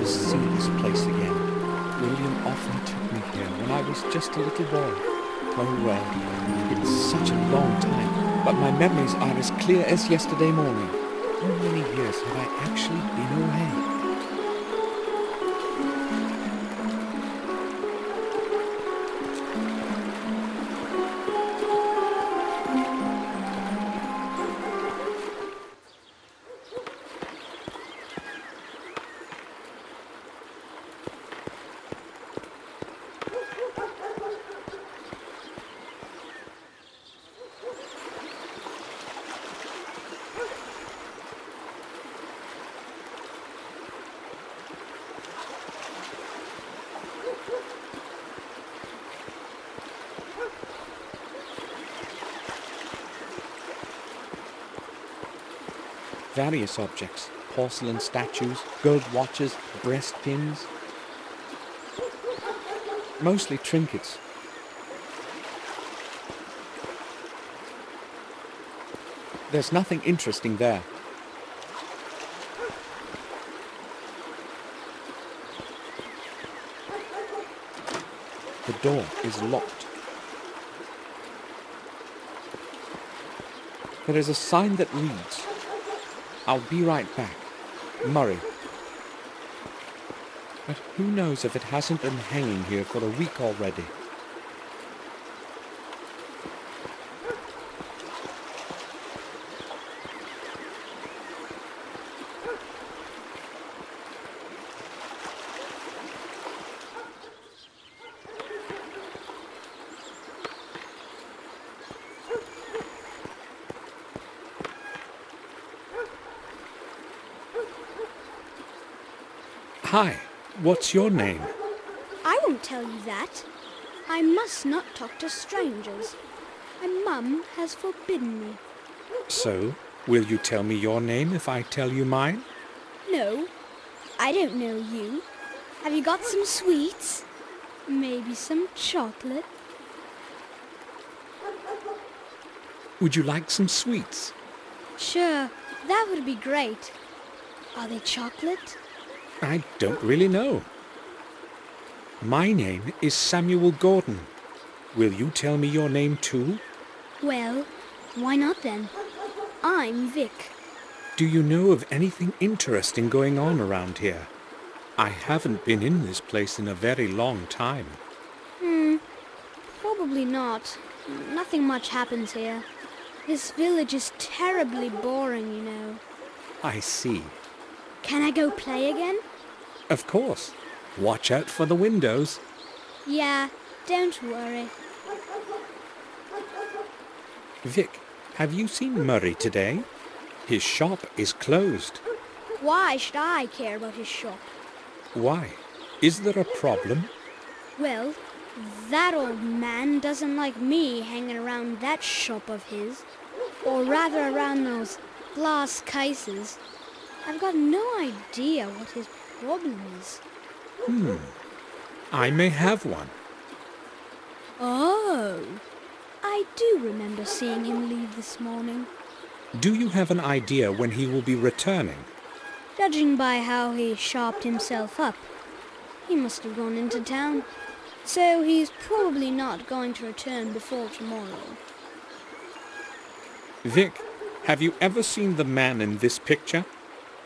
must see this place again. William often took me here when I was just a little boy. Oh well, it's such a long time, but my memories are as clear as yesterday morning. How many years have I actually been away? Various objects, porcelain statues, gold watches, breast pins. Mostly trinkets. There's nothing interesting there. The door is locked. There is a sign that reads, "I'll be right back, Murray." But who knows if it hasn't been hanging here for a week already. Hi, what's your name? I won't tell you that. I must not talk to strangers. My mum has forbidden me. So, will you tell me your name if I tell you mine? No, I don't know you. Have you got some sweets? Maybe some chocolate? Would you like some sweets? Sure, that would be great. Are they chocolate? I don't really know. My name is Samuel Gordon. Will you tell me your name too? Well, why not then? I'm Vic. Do you know of anything interesting going on around here? I haven't been in this place in a very long time. Probably not. Nothing much happens here. This village is terribly boring, you know. I see. Can I go play again? Of course. Watch out for the windows. Yeah, don't worry. Vic, have you seen Murray today? His shop is closed. Why should I care about his shop? Why? Is there a problem? Well, that old man doesn't like me hanging around that shop of his. Or rather around those glass cases. I've got no idea what his problem is. I may have one. Oh, I do remember seeing him leave this morning. Do you have an idea when he will be returning? Judging by how he sharpened himself up, he must have gone into town. So he's probably not going to return before tomorrow. Vic, have you ever seen the man in this picture?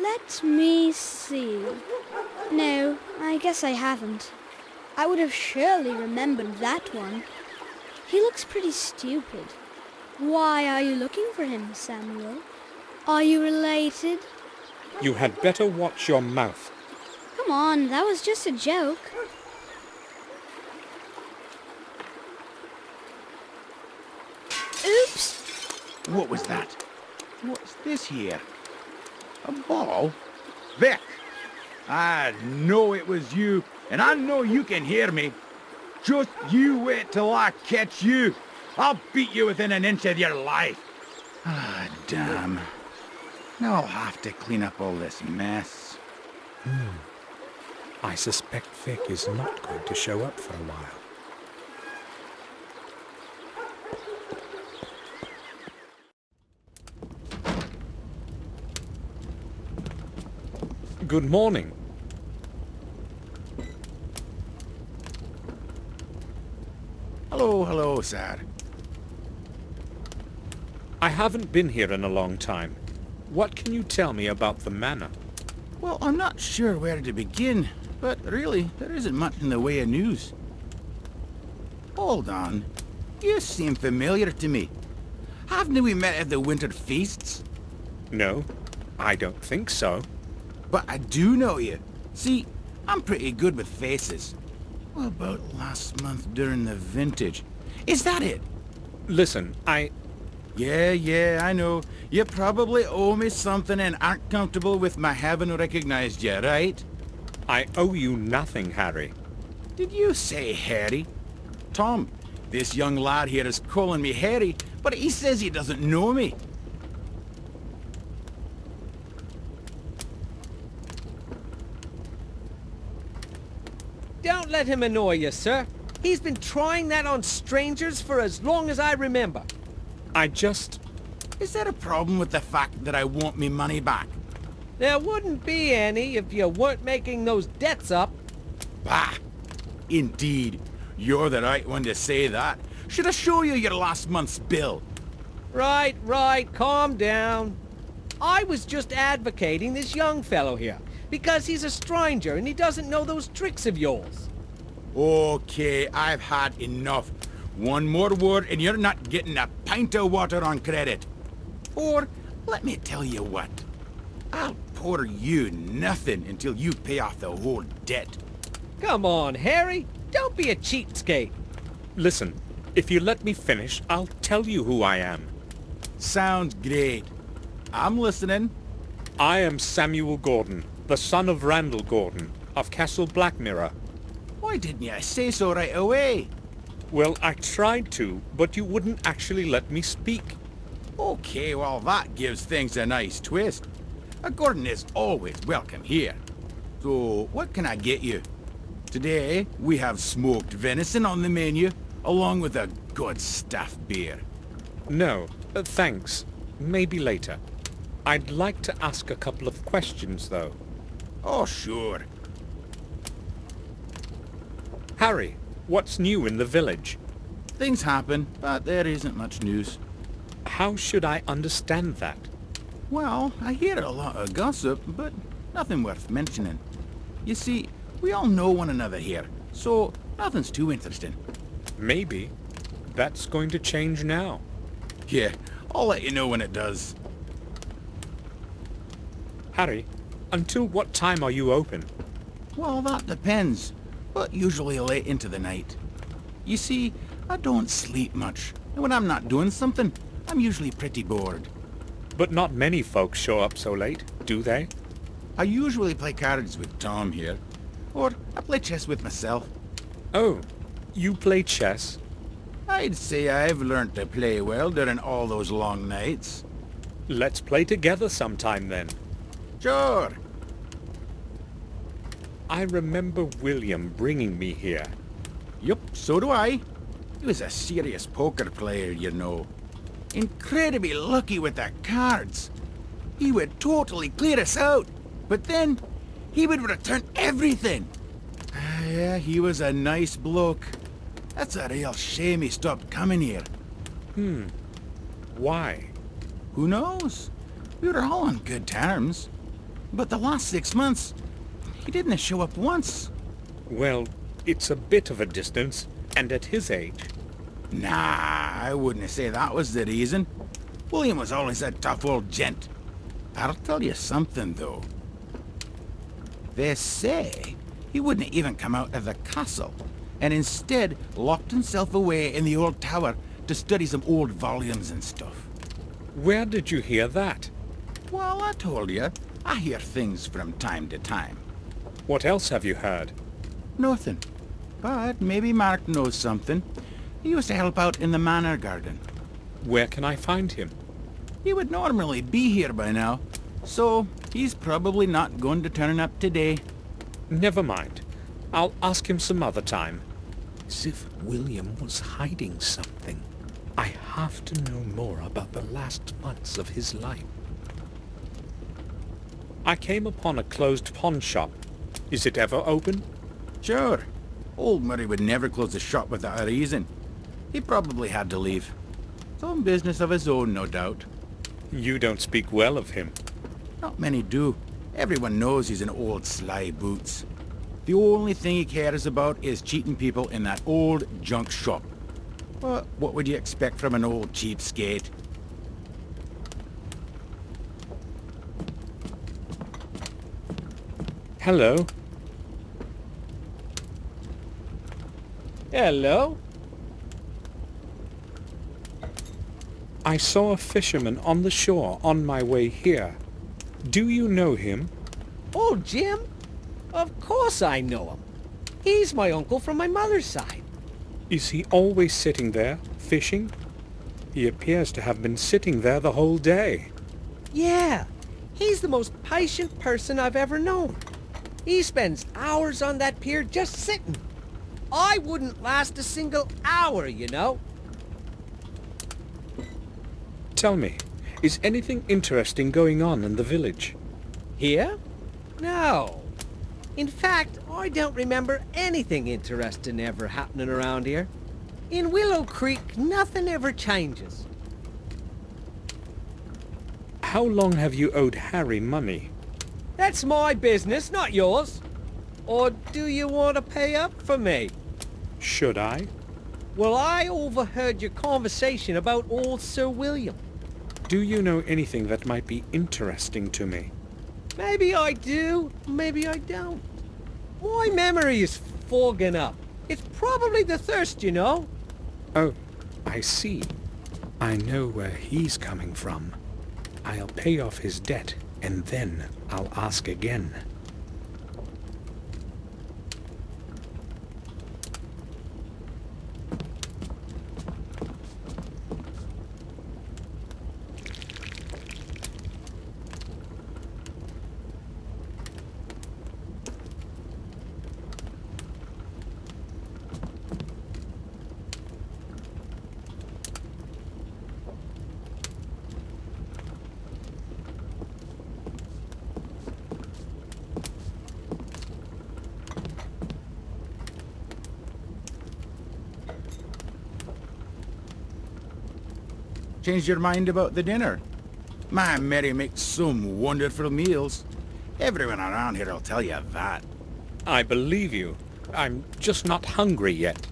Let me see. No, I guess I haven't. I would have surely remembered that one. He looks pretty stupid. Why are you looking for him, Samuel? Are you related? You had better watch your mouth. Come on, that was just a joke. Oops! What was that? What's this here? A ball? Vic! I know it was you, and I know you can hear me. Just you wait till I catch you. I'll beat you within an inch of your life. Ah, damn. Now I'll have to clean up all this mess. I suspect Vic is not going to show up for a while. Good morning. Hello, hello, sir. I haven't been here in a long time. What can you tell me about the manor? Well, I'm not sure where to begin, but really, there isn't much in the way of news. Hold on. You seem familiar to me. Haven't we met at the winter feasts? No, I don't think so. But I do know you. See, I'm pretty good with faces. What about last month during the vintage? Is that it? Listen, Yeah, I know. You probably owe me something and aren't comfortable with my having recognized you, right? I owe you nothing, Harry. Did you say Harry? Tom, this young lad here is calling me Harry, but he says he doesn't know me. Don't let him annoy you, sir. He's been trying that on strangers for as long as I remember. Is there a problem with the fact that I want me money back? There wouldn't be any if you weren't making those debts up. Bah! Indeed. You're the right one to say that. Should I show you your last month's bill? Right, calm down. I was just advocating this young fellow here, because he's a stranger and he doesn't know those tricks of yours. Okay, I've had enough. One more word and you're not getting a pint of water on credit. Or, let me tell you what. I'll pour you nothing until you pay off the whole debt. Come on, Harry. Don't be a cheapskate. Listen, if you let me finish, I'll tell you who I am. Sounds great. I'm listening. I am Samuel Gordon, the son of Randall Gordon, of Castle Blackmirror. Why didn't you say so right away? Well, I tried to, but you wouldn't actually let me speak. Okay, well that gives things a nice twist. A Gordon is always welcome here. So, what can I get you? Today, we have smoked venison on the menu, along with a good stuffed beer. No, thanks. Maybe later. I'd like to ask a couple of questions, though. Oh, sure. Harry, what's new in the village? Things happen, but there isn't much news. How should I understand that? Well, I hear a lot of gossip, but nothing worth mentioning. You see, we all know one another here, so nothing's too interesting. Maybe. That's going to change now. Yeah, I'll let you know when it does. Harry, until what time are you open? Well, that depends, but usually late into the night. You see, I don't sleep much, and when I'm not doing something, I'm usually pretty bored. But not many folks show up so late, do they? I usually play cards with Tom here, or I play chess with myself. Oh, you play chess? I'd say I've learned to play well during all those long nights. Let's play together sometime then. Sure. I remember William bringing me here. Yup, so do I. He was a serious poker player, you know. Incredibly lucky with the cards. He would totally clear us out, but then he would return everything. Yeah, he was a nice bloke. That's a real shame he stopped coming here. Why? Who knows? We were all on good terms. But the last 6 months, he didn't show up once. Well, it's a bit of a distance, and at his age. Nah, I wouldn't say that was the reason. William was always a tough old gent. I'll tell you something, though. They say he wouldn't even come out of the castle, and instead locked himself away in the old tower to study some old volumes and stuff. Where did you hear that? Well, I told you, I hear things from time to time. What else have you heard? Nothing. But maybe Mark knows something. He used to help out in the manor garden. Where can I find him? He would normally be here by now, so he's probably not going to turn up today. Never mind. I'll ask him some other time. As if William was hiding something. I have to know more about the last months of his life. I came upon a closed pawn shop. Is it ever open? Sure. Old Murray would never close the shop without a reason. He probably had to leave. Some business of his own, no doubt. You don't speak well of him. Not many do. Everyone knows he's an old sly boots. The only thing he cares about is cheating people in that old junk shop. But what would you expect from an old cheapskate? Hello. Hello? I saw a fisherman on the shore on my way here. Do you know him? Oh, Jim? Of course I know him. He's my uncle from my mother's side. Is he always sitting there, fishing? He appears to have been sitting there the whole day. Yeah, he's the most patient person I've ever known. He spends hours on that pier just sitting. I wouldn't last a single hour, you know. Tell me, is anything interesting going on in the village? Here? No. In fact, I don't remember anything interesting ever happening around here. In Willow Creek, nothing ever changes. How long have you owed Harry money? That's my business, not yours. Or do you want to pay up for me? Should I? Well, I overheard your conversation about old Sir William. Do you know anything that might be interesting to me? Maybe I do, maybe I don't. My memory is fogging up. It's probably the thirst, you know. Oh, I see. I know where he's coming from. I'll pay off his debt, and then I'll ask again. Changed your mind about the dinner? My Mary makes some wonderful meals. Everyone around here will tell you that. I believe you. I'm just not hungry yet.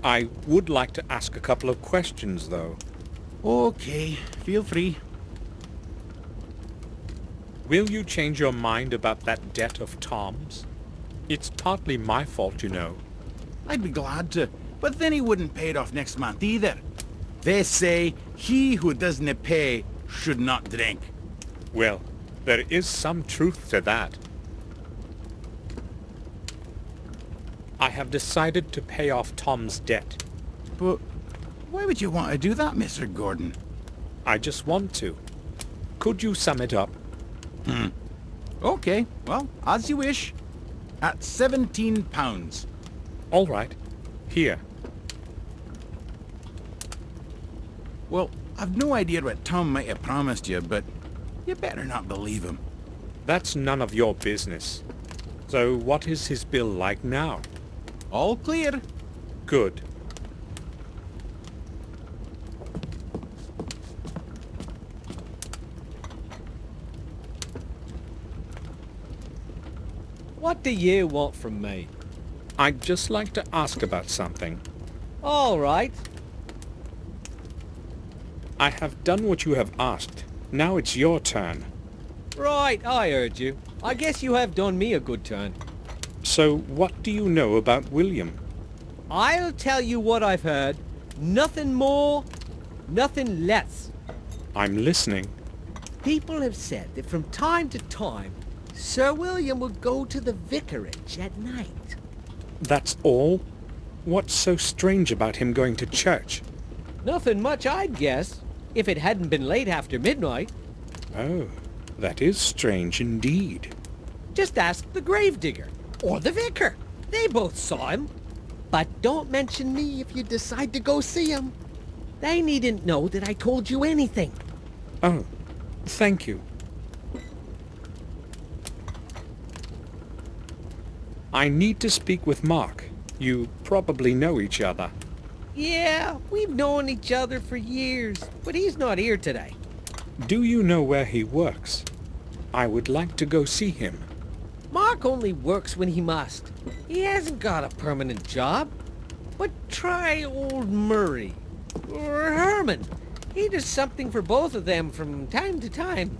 I would like to ask a couple of questions, though. Okay, feel free. Will you change your mind about that debt of Tom's? It's partly my fault, you know. I'd be glad to, but then he wouldn't pay it off next month either. They say he who doesn't pay should not drink. Well, there is some truth to that. I have decided to pay off Tom's debt. But why would you want to do that, Mr. Gordon? I just want to. Could you sum it up? Okay, well, as you wish. At £17. All right. Here. Well, I've no idea what Tom might have promised you, but you better not believe him. That's none of your business. So what is his bill like now? All clear. Good. What do you want from me? I'd just like to ask about something. All right. I have done what you have asked. Now it's your turn. Right, I heard you. I guess you have done me a good turn. So what do you know about William? I'll tell you what I've heard. Nothing more, nothing less. I'm listening. People have said that from time to time, Sir William would go to the vicarage at night. That's all? What's so strange about him going to church? Nothing much, I'd guess, if it hadn't been late after midnight. Oh, that is strange indeed. Just ask the gravedigger or the vicar. They both saw him. But don't mention me if you decide to go see him. They needn't know that I told you anything. Oh, thank you. I need to speak with Mark. You probably know each other. Yeah, we've known each other for years, but he's not here today. Do you know where he works? I would like to go see him. Mark only works when he must. He hasn't got a permanent job. But try old Murray. Or Herman. He does something for both of them from time to time.